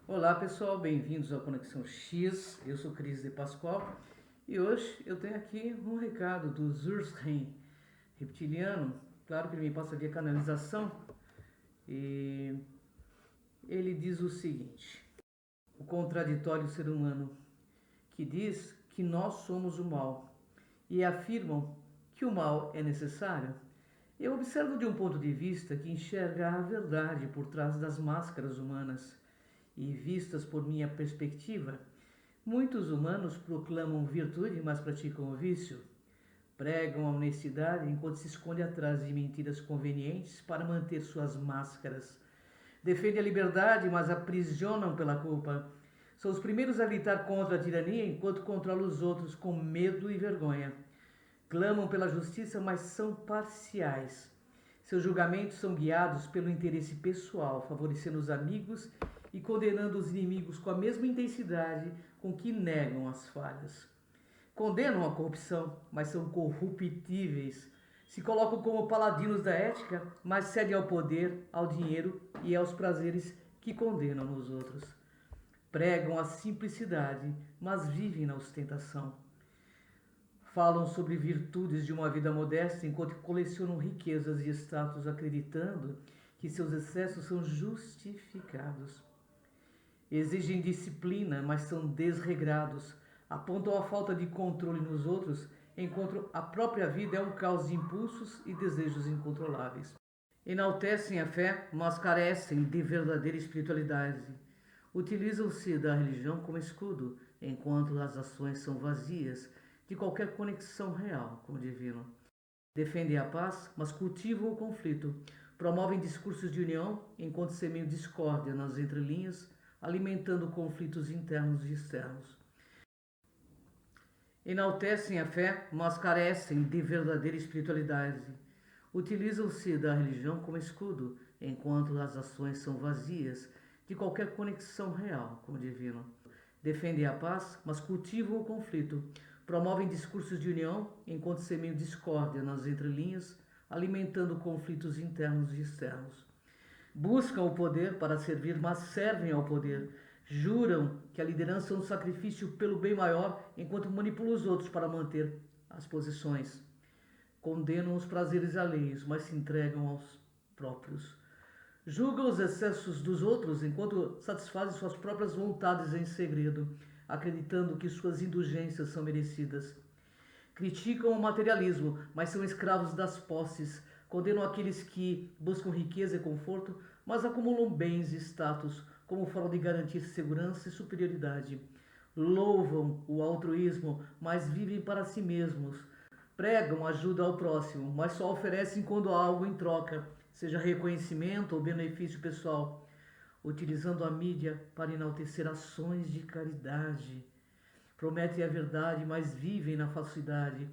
Olá pessoal, bem-vindos ao Conexão X. Eu sou Cris de Pascoal e hoje eu tenho aqui um recado do Zurzheim, reptiliano. Claro que ele me passa via canalização e ele diz o seguinte: o contraditório ser humano que diz que nós somos o mal e afirmam que o mal é necessário. Eu observo de um ponto de vista que enxerga a verdade por trás das máscaras humanas e vistas por minha perspectiva. Muitos humanos proclamam virtude, mas praticam o vício. Pregam a honestidade enquanto se esconde atrás de mentiras convenientes para manter suas máscaras. Defendem a liberdade, mas aprisionam pela culpa. São os primeiros a gritar contra a tirania enquanto controlam os outros com medo e vergonha. Clamam pela justiça, mas são parciais. Seus julgamentos são guiados pelo interesse pessoal, favorecendo os amigos e condenando os inimigos com a mesma intensidade com que negam as falhas. Condenam a corrupção, mas são corruptíveis. Se colocam como paladinos da ética, mas cedem ao poder, ao dinheiro e aos prazeres que condenam nos outros. Pregam a simplicidade, mas vivem na ostentação. Falam sobre virtudes de uma vida modesta enquanto colecionam riquezas e status, acreditando que seus excessos são justificados. Exigem disciplina, mas são desregrados. Apontam a falta de controle nos outros, enquanto a própria vida é um caos de impulsos e desejos incontroláveis. Enaltecem a fé, mas carecem de verdadeira espiritualidade. Utilizam-se da religião como escudo, enquanto as ações são vazias de qualquer conexão real com o divino. Defendem a paz, mas cultivam o conflito. Promovem discursos de união, enquanto semeiam discórdia nas entrelinhas, alimentando conflitos internos e externos. Enaltecem a fé, mas carecem de verdadeira espiritualidade. Utilizam-se da religião como escudo, enquanto as ações são vazias de qualquer conexão real com o divino. Defendem a paz, mas cultivam o conflito. Promovem discursos de união, enquanto semeiam discórdia nas entrelinhas, alimentando conflitos internos e externos. Buscam o poder para servir, mas servem ao poder. Juram que a liderança é um sacrifício pelo bem maior, enquanto manipulam os outros para manter as posições. Condenam os prazeres alheios, mas se entregam aos próprios. Julgam os excessos dos outros, enquanto satisfazem suas próprias vontades em segredo, acreditando que suas indulgências são merecidas. Criticam o materialismo, mas são escravos das posses. Condenam aqueles que buscam riqueza e conforto, mas acumulam bens e status como forma de garantir segurança e superioridade. Louvam o altruísmo, mas vivem para si mesmos. Pregam ajuda ao próximo, mas só oferecem quando há algo em troca, seja reconhecimento ou benefício pessoal, utilizando a mídia para enaltecer ações de caridade. Prometem a verdade, mas vivem na falsidade.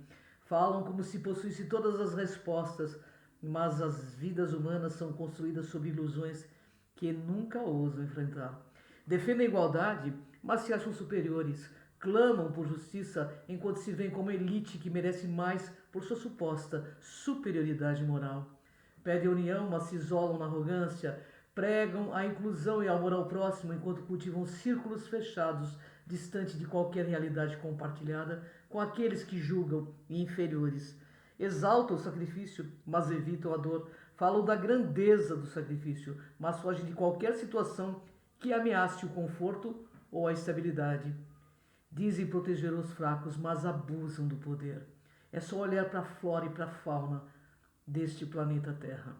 Falam como se possuíssem todas as respostas, mas as vidas humanas são construídas sob ilusões que nunca ousam enfrentar. Defendem a igualdade, mas se acham superiores. Clamam por justiça enquanto se veem como elite que merece mais por sua suposta superioridade moral. Pedem união, mas se isolam na arrogância. Pregam a inclusão e amor ao próximo enquanto cultivam círculos fechados, distante de qualquer realidade compartilhada com aqueles que julgam inferiores. Exaltam o sacrifício, mas evitam a dor. Falam da grandeza do sacrifício, mas fogem de qualquer situação que ameace o conforto ou a estabilidade. Dizem proteger os fracos, mas abusam do poder. É só olhar para a flora e para a fauna deste planeta Terra.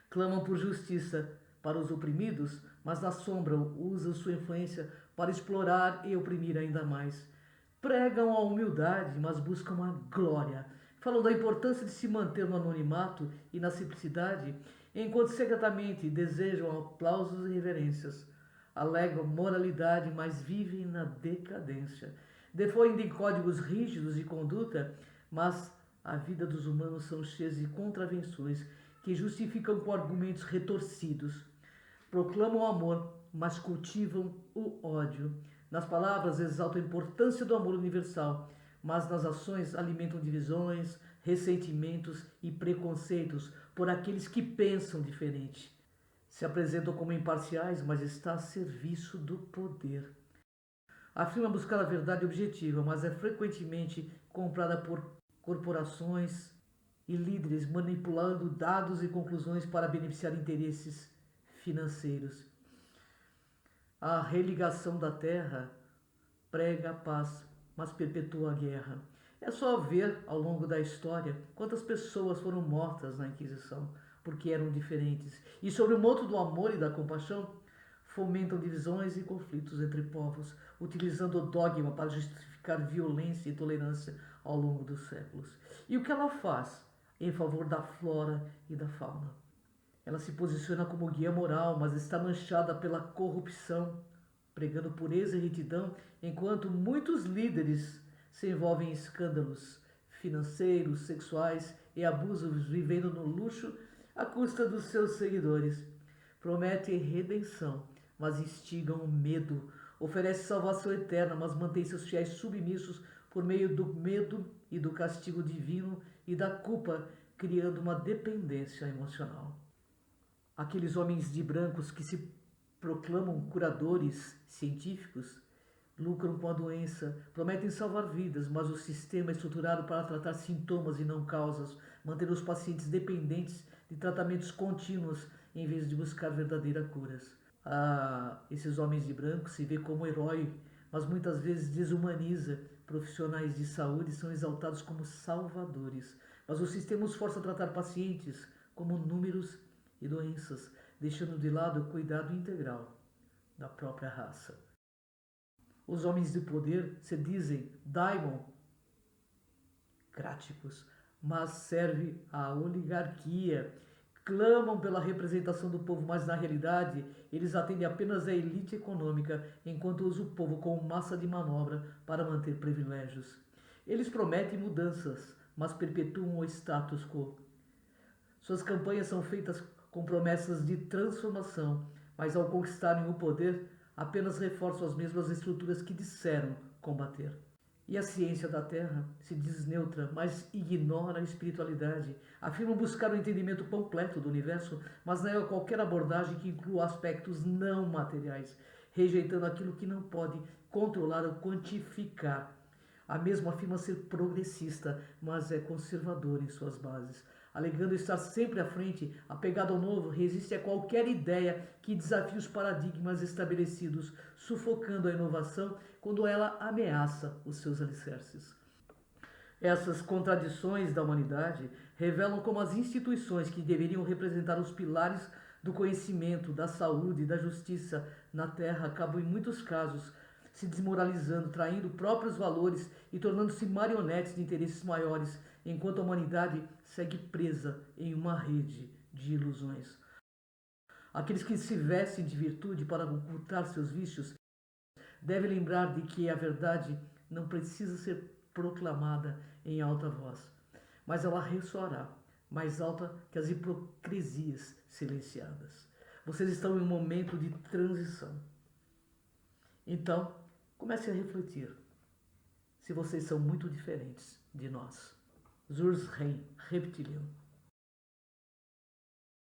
Clamam por justiça para os oprimidos, mas na sombra usam sua influência para explorar e oprimir ainda mais. Pregam a humildade, mas buscam a glória. Falam da importância de se manter no anonimato e na simplicidade, enquanto secretamente desejam aplausos e reverências. Alegam moralidade, mas vivem na decadência. Defendem códigos rígidos de conduta, mas a vida dos humanos são cheias de contravenções que justificam com argumentos retorcidos. Proclamam o amor, mas cultivam o ódio. Nas palavras exaltam a importância do amor universal, mas nas ações alimentam divisões, ressentimentos e preconceitos por aqueles que pensam diferente. Se apresentam como imparciais, mas está a serviço do poder. Afirma buscar a verdade objetiva, mas é frequentemente comprada por corporações e líderes manipulando dados e conclusões para beneficiar interesses financeiros. A religação da terra prega a paz, mas perpetua a guerra. É só ver ao longo da história quantas pessoas foram mortas na Inquisição porque eram diferentes. E sobre o moto do amor e da compaixão, fomentam divisões e conflitos entre povos, utilizando o dogma para justificar violência e intolerância ao longo dos séculos. E o que ela faz em favor da flora e da fauna? Ela se posiciona como guia moral, mas está manchada pela corrupção, pregando pureza e retidão, enquanto muitos líderes se envolvem em escândalos financeiros, sexuais e abusos, vivendo no luxo à custa dos seus seguidores. Prometem redenção, mas instigam o medo. Oferece salvação eterna, mas mantém seus fiéis submissos por meio do medo e do castigo divino e da culpa, criando uma dependência emocional. Aqueles homens de brancos que se proclamam curadores científicos lucram com a doença, prometem salvar vidas, mas o sistema é estruturado para tratar sintomas e não causas, manter os pacientes dependentes de tratamentos contínuos em vez de buscar verdadeiras curas. Esses homens de branco se vê como herói, mas muitas vezes desumaniza. Profissionais de saúde são exaltados como salvadores, mas o sistema os força a tratar pacientes como números e doenças, deixando de lado o cuidado integral da própria raça. Os homens de poder se dizem democráticos, mas servem à oligarquia. Clamam pela representação do povo, mas na realidade eles atendem apenas à elite econômica, enquanto usam o povo como massa de manobra para manter privilégios. Eles prometem mudanças, mas perpetuam o status quo. Suas campanhas são feitas com promessas de transformação, mas ao conquistarem o poder, apenas reforçam as mesmas estruturas que disseram combater. E a ciência da Terra se diz neutra, mas ignora a espiritualidade. Afirmam buscar o entendimento completo do universo, mas nega qualquer abordagem que inclua aspectos não materiais, rejeitando aquilo que não pode controlar ou quantificar. A mesma afirma ser progressista, mas é conservadora em suas bases, alegando estar sempre à frente, apegado ao novo, resiste a qualquer ideia que desafie os paradigmas estabelecidos, sufocando a inovação quando ela ameaça os seus alicerces. Essas contradições da humanidade revelam como as instituições que deveriam representar os pilares do conhecimento, da saúde e da justiça na Terra acabam, em muitos casos, se desmoralizando, traindo próprios valores e tornando-se marionetes de interesses maiores, enquanto a humanidade segue presa em uma rede de ilusões. Aqueles que se vestem de virtude para ocultar seus vícios devem lembrar de que a verdade não precisa ser proclamada em alta voz, mas ela ressoará mais alta que as hipocrisias silenciadas. Vocês estão em um momento de transição. Então, comece a refletir se vocês são muito diferentes de nós. Zurz Rei, reptiliano.